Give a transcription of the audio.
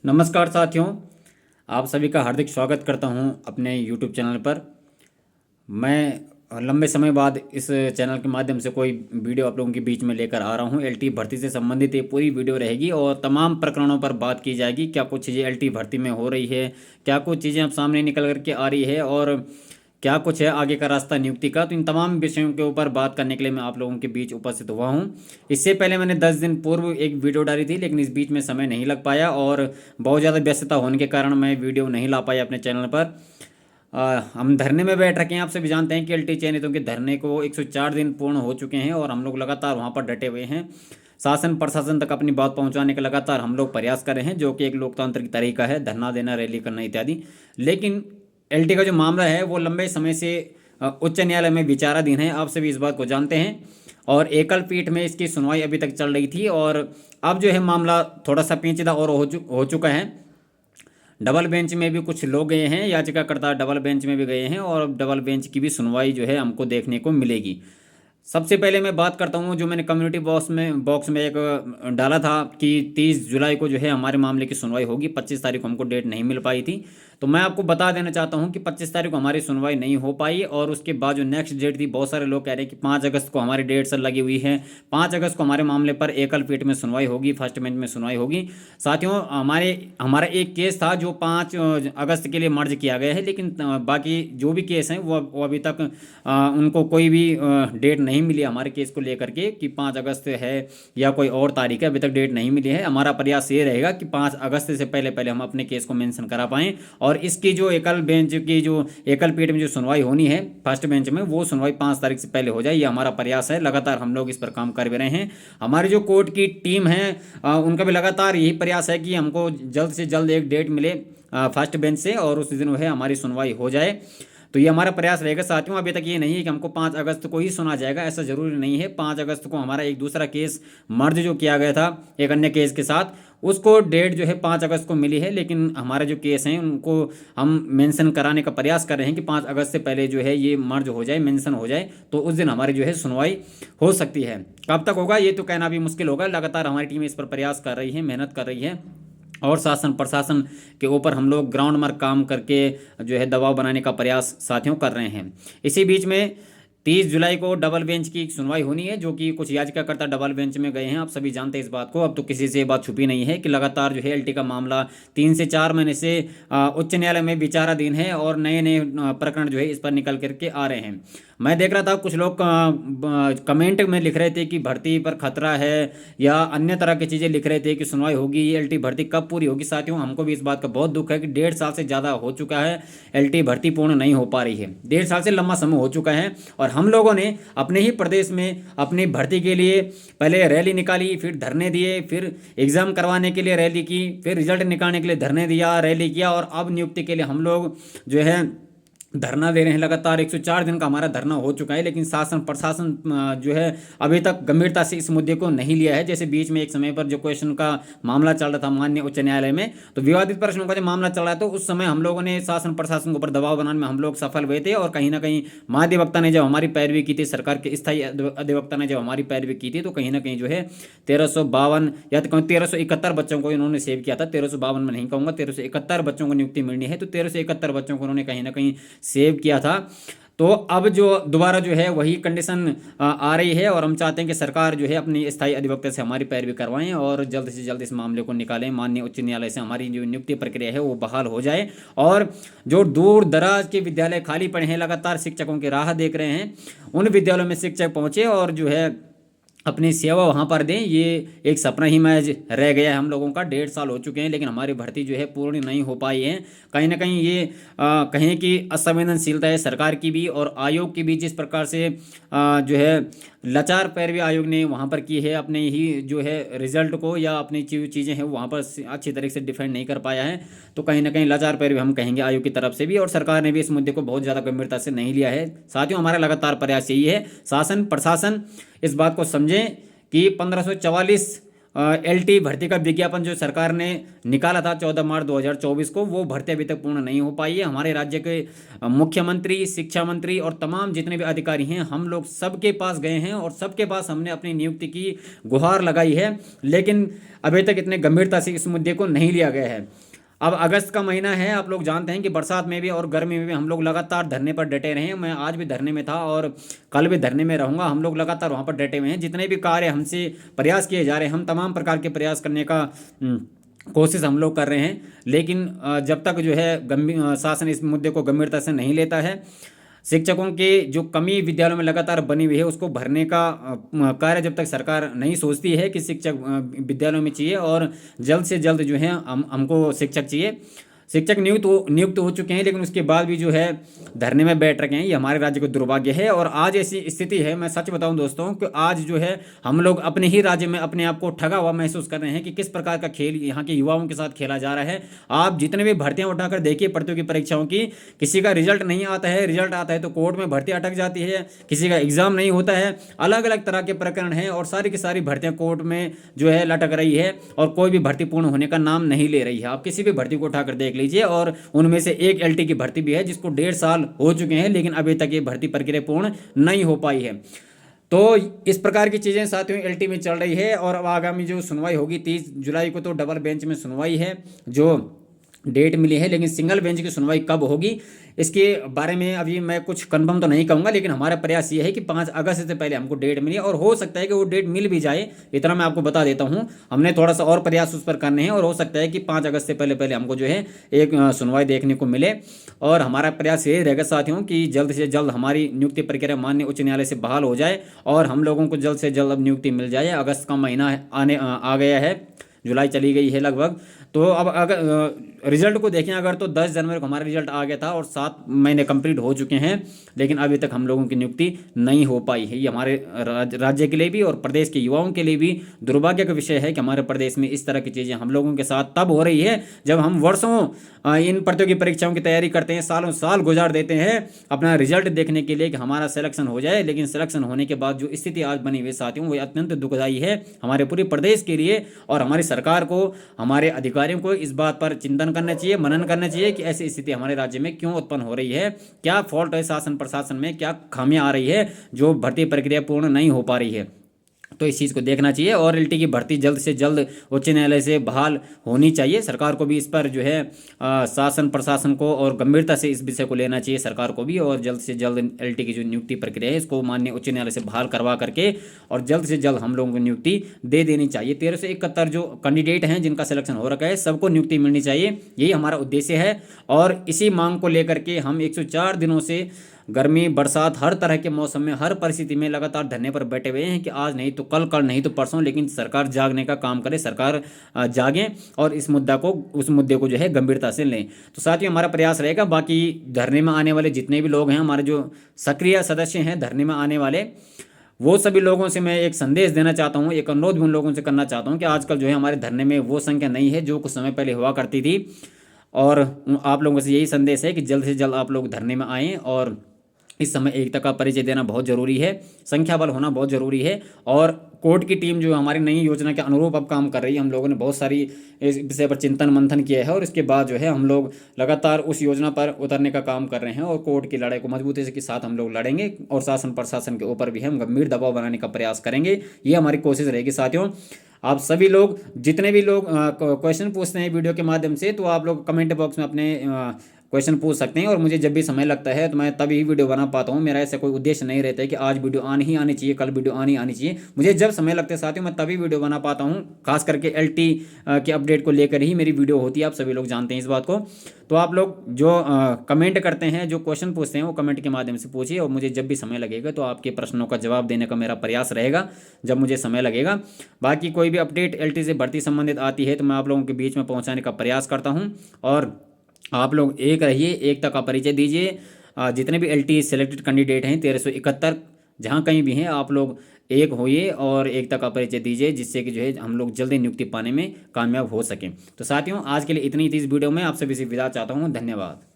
नमस्कार साथियों, आप सभी का हार्दिक स्वागत करता हूं अपने YouTube चैनल पर। मैं लंबे समय बाद इस चैनल के माध्यम से कोई वीडियो आप लोगों के बीच में लेकर आ रहा हूं। एलटी भर्ती से संबंधित ये पूरी वीडियो रहेगी और तमाम प्रकरणों पर बात की जाएगी। क्या कुछ चीज़ें एलटी भर्ती में हो रही है, क्या कुछ चीज़ें अब सामने निकल करके आ रही है और क्या कुछ है आगे का रास्ता नियुक्ति का। तो इन तमाम विषयों के ऊपर बात करने के लिए मैं आप लोगों के बीच उपस्थित हुआ हूं। इससे पहले मैंने 10 दिन पूर्व एक वीडियो डाली थी, लेकिन इस बीच में समय नहीं लग पाया और बहुत ज़्यादा व्यस्तता होने के कारण मैं वीडियो नहीं ला पाया अपने चैनल पर। हम धरने में बैठ रखे हैं। आप सभी जानते हैं कि एलटी चयनितों के धरने को 104 दिन पूर्ण हो चुके हैं और हम लोग लगातार वहाँ पर डटे हुए हैं। शासन प्रशासन तक अपनी बात पहुंचाने का लगातार हम लोग प्रयास कर रहे हैं, जो कि एक लोकतांत्रिक तरीका है, धरना देना, रैली करना इत्यादि। लेकिन एलटी का जो मामला है वो लंबे समय से उच्च न्यायालय में विचाराधीन है। आप सभी इस बात को जानते हैं और एकल पीठ में इसकी सुनवाई अभी तक चल रही थी और अब जो है मामला थोड़ा सा पेचीदा और हो चुका है। डबल बेंच में भी कुछ लोग गए हैं, याचिकाकर्ता डबल बेंच में भी गए हैं और डबल बेंच की भी सुनवाई जो है हमको देखने को मिलेगी। सबसे पहले मैं बात करता हूँ, जो मैंने कम्युनिटी बॉक्स में एक डाला था कि 30 जुलाई को जो है हमारे मामले की सुनवाई होगी। 25 तारीख को हमको डेट नहीं मिल पाई थी, तो मैं आपको बता देना चाहता हूँ कि 25 तारीख को हमारी सुनवाई नहीं हो पाई और उसके बाद जो नेक्स्ट डेट थी, बहुत सारे लोग कह रहे हैं कि 5 अगस्त को हमारी डेट सर लगी हुई है। 5 अगस्त को हमारे मामले पर एकल पीठ में सुनवाई होगी, फर्स्ट बेंच में सुनवाई होगी। साथियों, हमारा एक केस था जो 5 अगस्त के लिए मर्ज किया गया है, लेकिन बाकी जो भी केस हैं वो अभी तक उनको कोई भी डेट नहीं मिली हमारे केस को लेकर के कि 5 अगस्त है या कोई और तारीख है। अभी तक डेट नहीं मिली है। हमारा प्रयास ये रहेगा कि 5 अगस्त से पहले पहले हम अपने केस को मेंशन करा पाएँ और इसकी जो एकल पीठ में जो सुनवाई होनी है फर्स्ट बेंच में, वो सुनवाई 5 तारीख से पहले हो जाए। ये हमारा प्रयास है। लगातार हम लोग इस पर काम कर भी रहे हैं। हमारी जो कोर्ट की टीम है उनका भी लगातार यही प्रयास है कि हमको जल्द से जल्द एक डेट मिले फर्स्ट बेंच से और उस दिन वो है हमारी सुनवाई हो जाए। तो ये हमारा प्रयास रहेगा साथियों। अभी तक ये नहीं है कि हमको 5 अगस्त को ही सुना जाएगा, ऐसा जरूरी नहीं है। 5 अगस्त को हमारा एक दूसरा केस मर्ज जो किया गया था एक अन्य केस के साथ, उसको डेट जो है 5 अगस्त को मिली है, लेकिन हमारे जो केस हैं उनको हम मेंशन कराने का प्रयास कर रहे हैं कि 5 अगस्त से पहले जो है ये मर्ज हो जाए, मेंशन हो जाए, तो उस दिन हमारी जो है सुनवाई हो सकती है। कब तक होगा ये तो कहना भी मुश्किल होगा। लगातार हमारी टीम इस पर प्रयास कर रही है, मेहनत कर रही है और शासन प्रशासन के ऊपर हम लोग ग्राउंड वर्क काम करके जो है दबाव बनाने का प्रयास साथियों कर रहे हैं। इसी बीच में 30 जुलाई को डबल बेंच की सुनवाई होनी है, जो कि कुछ याचिकाकर्ता डबल बेंच में गए हैं। आप सभी जानते हैं इस बात को। अब तो किसी से ये बात छुपी नहीं है कि लगातार जो है एलटी का मामला 3 से 4 महीने से उच्च न्यायालय में विचाराधीन है और नए नए प्रकरण जो है इस पर निकल करके आ रहे हैं। मैं देख रहा था कुछ लोग कमेंट में लिख रहे थे कि भर्ती पर खतरा है या अन्य तरह की चीज़ें लिख रहे थे कि सुनवाई होगी, ये एलटी भर्ती कब पूरी होगी। साथियों, हमको भी इस बात का बहुत दुख है कि 1.5 साल से ज़्यादा हो चुका है, एलटी भर्ती पूर्ण नहीं हो पा रही है। 1.5 साल से लंबा समय हो चुका है और हम लोगों ने अपने ही प्रदेश में अपनी भर्ती के लिए पहले रैली निकाली, फिर धरने दिए, फिर एग्ज़ाम करवाने के लिए रैली की, फिर रिजल्ट निकालने के लिए धरने दिया, रैली किया और अब नियुक्ति के लिए हम लोग जो है धरना दे रहे हैं। लगातार 104 दिन का हमारा धरना हो चुका है, लेकिन शासन प्रशासन जो है अभी तक गंभीरता से इस मुद्दे को नहीं लिया है। जैसे बीच में एक समय पर जो क्वेश्चन का मामला चल रहा था माननीय उच्च न्यायालय में, तो विवादित प्रश्नों का जो मामला चल रहा है, तो उस समय हम लोगों ने शासन प्रशासन के ऊपर दबाव बनाने में हम लोग सफल हुए थे और कहीं ना कहीं महाधिवक्ता ने जब हमारी पैरवी की थी, सरकार के स्थायी अधिवक्ता ने जब हमारी पैरवी की थी, तो कहीं ना कहीं जो है 1352 या 1371 बच्चों को इन्होंने सेव किया था। 1352 में नहीं कहूँगा, 1371 बच्चों को नियुक्ति मिलनी है, तो 1371 बच्चों को उन्होंने कहीं ना कहीं सेव किया था। तो अब जो दोबारा जो है वही कंडीशन आ रही है और हम चाहते हैं कि सरकार जो है अपनी स्थायी अधिवक्ता से हमारी पैरवी करवाएं और जल्द से जल्द इस मामले को निकालें। माननीय उच्च न्यायालय से हमारी जो नियुक्ति प्रक्रिया है वो बहाल हो जाए और जो दूर दराज के विद्यालय खाली पड़े हैं, लगातार शिक्षकों की राह देख रहे हैं, उन विद्यालयों में शिक्षक पहुँचे और जो है अपनी सेवा वहाँ पर दें। ये एक सपना ही मैच रह गया है हम लोगों का। 1.5 साल हो चुके हैं, लेकिन हमारी भर्ती जो है पूर्ण नहीं हो पाई है। कहीं ना कहीं ये कहें कि असंवेदनशीलता है सरकार की भी और आयोग की भी। जिस प्रकार से जो है लाचार पैरवी आयोग ने वहाँ पर की है, अपने ही जो है रिजल्ट को या अपनी चीज़ें हैं वहाँ पर अच्छी तरीके से डिफेंड नहीं कर पाया है, तो कहीं ना कहीं लाचार पैरवी हम कहेंगे आयोग की तरफ से भी। और सरकार ने भी इस मुद्दे को बहुत ज़्यादा गंभीरता से नहीं लिया है। साथियों, हमारा लगातार प्रयास यही है शासन प्रशासन इस बात को समझें कि 1544 LT भर्ती का विज्ञापन जो सरकार ने निकाला था 14 मार्च 2024 को, वो भर्ती अभी तक पूर्ण नहीं हो पाई है। हमारे राज्य के मुख्यमंत्री, शिक्षा मंत्री और तमाम जितने भी अधिकारी हैं, हम लोग सबके पास गए हैं और सबके पास हमने अपनी नियुक्ति की गुहार लगाई है, लेकिन अभी तक इतने गंभीरता से इस मुद्दे को नहीं लिया गया है। अब अगस्त का महीना है, आप लोग जानते हैं कि बरसात में भी और गर्मी में भी हम लोग लगातार धरने पर डटे रहे हैं। मैं आज भी धरने में था और कल भी धरने में रहूंगा। हम लोग लगातार वहाँ पर डटे हुए हैं। जितने भी कार्य हमसे प्रयास किए जा रहे हैं, हम तमाम प्रकार के प्रयास करने का कोशिश हम लोग कर रहे हैं, लेकिन जब तक जो है गंभीर शासन इस मुद्दे को गंभीरता से नहीं लेता है, शिक्षकों के जो कमी विद्यालयों में लगातार बनी हुई है उसको भरने का कार्य जब तक सरकार नहीं सोचती है कि शिक्षक विद्यालयों में चाहिए और जल्द से जल्द जो है हमको शिक्षक चाहिए। शिक्षक नियुक्त हो चुके हैं, लेकिन उसके बाद भी जो है धरने में बैठ रखे हैं। ये हमारे राज्य का दुर्भाग्य है और आज ऐसी स्थिति है, मैं सच बताऊं दोस्तों, कि आज जो है हम लोग अपने ही राज्य में अपने आप को ठगा हुआ महसूस कर रहे हैं कि किस प्रकार का खेल यहाँ के युवाओं के साथ खेला जा रहा है। आप जितने भी भर्तियां उठाकर देखिए प्रतियोगी परीक्षाओं की, किसी का रिजल्ट नहीं आता है, रिजल्ट आता है तो कोर्ट में भर्ती अटक जाती है, किसी का एग्जाम नहीं होता है, अलग अलग तरह के प्रकरण हैं और सारी की सारी भर्तियां कोर्ट में जो है लटक रही है और कोई भी भर्ती पूर्ण होने का नाम नहीं ले रही है। आप किसी भी भर्ती को उठाकर देख लीजिए और उनमें से एक LT की भर्ती भी है जिसको 1.5 साल हो चुके हैं, लेकिन अभी तक ये भर्ती प्रक्रिया पूर्ण नहीं हो पाई है। तो इस प्रकार की चीज़ें साथियों LT में चल रही है और अब आगामी जो सुनवाई होगी 30 जुलाई को, तो डबल बेंच में सुनवाई है जो डेट मिली है, लेकिन सिंगल बेंच की सुनवाई कब होगी इसके बारे में अभी मैं कुछ कंफर्म तो नहीं कहूँगा, लेकिन हमारा प्रयास ये है कि 5 अगस्त से पहले हमको डेट मिले और हो सकता है कि वो डेट मिल भी जाए। इतना मैं आपको बता देता हूँ, हमने थोड़ा सा और प्रयास उस पर करने हैं और हो सकता है कि 5 अगस्त से पहले पहले हमको जो है एक सुनवाई देखने को मिले। और हमारा प्रयास ये रहेगा साथियों कि जल्द से जल्द हमारी नियुक्ति प्रक्रिया माननीय उच्च न्यायालय से बहाल हो जाए और हम लोगों को जल्द से जल्द अब नियुक्ति मिल जाए। अगस्त का महीना आ गया है, जुलाई चली गई है लगभग, तो अब अगर रिजल्ट को देखें अगर तो 10 जनवरी को हमारा रिजल्ट आ गया था और 7 महीने कंप्लीट हो चुके हैं, लेकिन अभी तक हम लोगों की नियुक्ति नहीं हो पाई है। ये हमारे राज्य के लिए भी और प्रदेश के युवाओं के लिए भी दुर्भाग्य का विषय है कि हमारे प्रदेश में इस तरह की चीज़ें हम लोगों के साथ तब हो रही है जब हम वर्षों इन प्रतियोगी परीक्षाओं की तैयारी करते हैं, सालों साल गुजार देते हैं अपना रिजल्ट देखने के लिए कि हमारा सिलेक्शन हो जाए, लेकिन सिलेक्शन होने के बाद जो स्थिति आज बनी हुई साथियों वो अत्यंत दुखदायी है हमारे पूरे प्रदेश के लिए। और हमारी सरकार को, हमारे अधिकारियों को इस बात पर चिंतन करना चाहिए, मनन करना चाहिए कि ऐसी स्थिति हमारे राज्य में क्यों उत्पन्न हो रही है, क्या फॉल्ट है शासन प्रशासन में, क्या खामियां आ रही है जो भर्ती प्रक्रिया पूर्ण नहीं हो पा रही है। तो इस चीज़ को देखना चाहिए और LT की भर्ती जल्द से जल्द उच्च न्यायालय से बहाल होनी चाहिए। सरकार को भी इस पर जो है शासन प्रशासन को और गंभीरता से इस विषय को लेना चाहिए सरकार को भी, और जल्द से जल्द LT की जो नियुक्ति प्रक्रिया है इसको माननीय उच्च न्यायालय से बहाल करवा करके और जल्द से जल्द हम लोगों को नियुक्ति दे देनी चाहिए। 1371 जो कैंडिडेट हैं जिनका सिलेक्शन हो रखा है सबको नियुक्ति मिलनी चाहिए, यही हमारा उद्देश्य है। और इसी मांग को लेकर के हम 104 दिनों से गर्मी बरसात हर तरह के मौसम में हर परिस्थिति में लगातार धरने पर बैठे हुए हैं कि आज नहीं तो कल, कल नहीं तो परसों, लेकिन सरकार जागने का काम करे, सरकार जागे और उस मुद्दे को जो है गंभीरता से लें। तो साथियों हमारा प्रयास रहेगा। बाकी धरने में आने वाले जितने भी लोग हैं, हमारे जो सक्रिय सदस्य हैं धरने में आने वाले, वो सभी लोगों से मैं एक संदेश देना चाहता हूँ, एक अनुरोध भी उन लोगों से करना चाहता हूँ कि आजकल जो है हमारे धरने में वो संख्या नहीं है जो कुछ समय पहले हुआ करती थी। और आप लोगों से यही संदेश है कि जल्द से जल्द आप लोग धरने में आएँ और इस समय एकता का परिचय देना बहुत ज़रूरी है, संख्या बल होना बहुत ज़रूरी है। और कोर्ट की टीम जो हमारी नई योजना के अनुरूप अब काम कर रही है, हम लोगों ने बहुत सारी इस विषय पर चिंतन मंथन किया है और इसके बाद जो है हम लोग लगातार उस योजना पर उतरने का काम कर रहे हैं और कोर्ट की लड़ाई को मजबूती के साथ हम लोग लड़ेंगे और शासन प्रशासन के ऊपर भी हम गंभीर दबाव बनाने का प्रयास करेंगे। ये हमारी कोशिश रहेगी साथियों। आप सभी लोग जितने भी लोग क्वेश्चन पूछते हैं वीडियो के माध्यम से, तो आप लोग कमेंट बॉक्स में अपने क्वेश्चन पूछ सकते हैं और मुझे जब भी समय लगता है तो मैं तभी वीडियो बना पाता हूँ। मेरा ऐसा कोई उद्देश्य नहीं रहता है कि आज वीडियो आनी चाहिए, कल वीडियो आनी चाहिए। मुझे जब समय लगता है साथियों मैं तभी वीडियो बना पाता हूँ। खास करके LT के अपडेट को लेकर ही मेरी वीडियो होती है, आप सभी लोग जानते हैं इस बात को। तो आप लोग जो कमेंट करते हैं, जो क्वेश्चन पूछते हैं, वो कमेंट के माध्यम से पूछिए और मुझे जब भी समय लगेगा तो आपके प्रश्नों का जवाब देने का मेरा प्रयास रहेगा जब मुझे समय लगेगा। बाकी कोई भी अपडेट LT से भर्ती संबंधित आती है तो मैं आप लोगों के बीच में पहुँचाने का प्रयास करता हूँ। और आप लोग एक रहिए, एकता का परिचय दीजिए। जितने भी LT सेलेक्टेड कैंडिडेट हैं 1371 जहाँ कहीं भी हैं, आप लोग एक होइए और एकता का परिचय दीजिए, जिससे कि जो है हम लोग जल्दी नियुक्ति पाने में कामयाब हो सकें। तो साथियों आज के लिए इतनी थी इस वीडियो में, आप सभी से विदा चाहता हूँ। धन्यवाद।